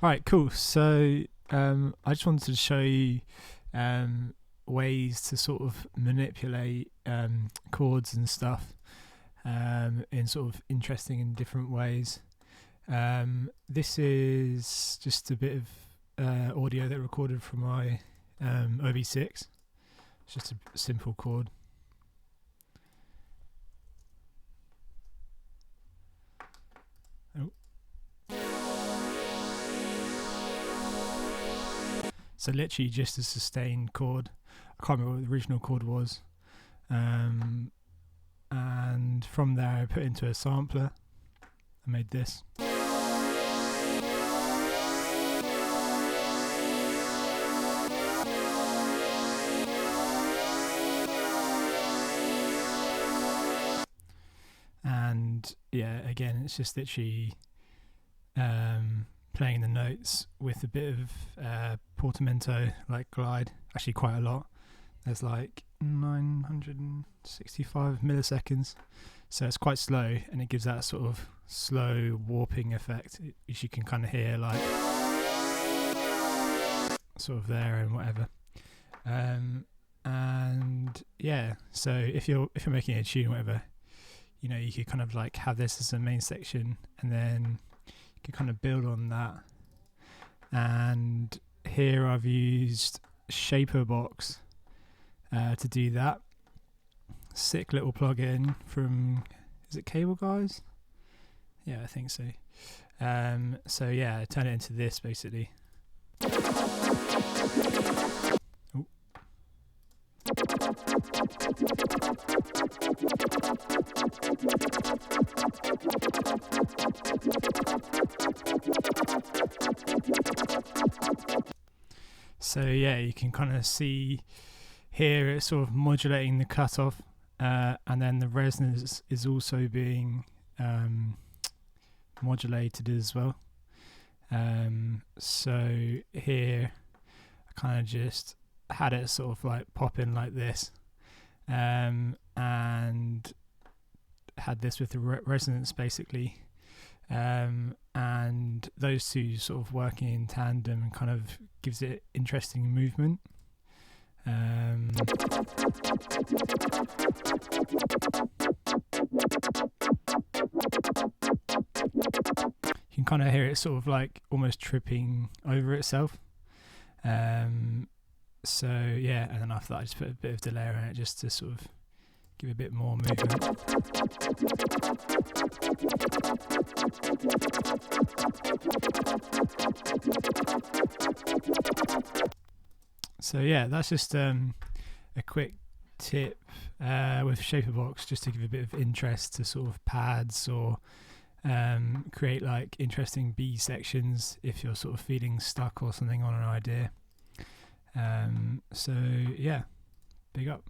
Right, cool. So I just wanted to show you ways to sort of manipulate chords and stuff in sort of interesting and different ways. This is just a bit of audio that I recorded from my OB6. It's just a simple chord. So literally just a sustained chord. I can't remember what the original chord was. And from there I put into a sampler. I made this. And yeah, again, it's just literally playing the notes with a bit of portamento, like glide, actually quite a lot. There's like 965 milliseconds, so it's quite slow, and it gives that sort of slow warping effect, which you can kind of hear like sort of there and whatever. And yeah, so if you're making a tune or whatever, you know, you could kind of like have this as a main section, and then you can kind of build on that. And here I've used Shaperbox to do that. Sick little plugin from, is it Cable Guys? Yeah, I think so. So yeah, I turn it into this basically. Ooh. So yeah, you can kind of see here it's sort of modulating the cutoff, and then the resonance is also being modulated as well. So here I kind of just had it sort of like pop in like this, and had this with the resonance basically, and those two sort of working in tandem and kind of gives it interesting movement. You can kind of hear it sort of like almost tripping over itself. So yeah, and then after that I just put a bit of delay on it just to sort of give a bit more movement. So yeah, that's just a quick tip with Shaperbox, just to give a bit of interest to sort of pads, or create like interesting B sections if you're sort of feeling stuck or something on an idea. So yeah, big up.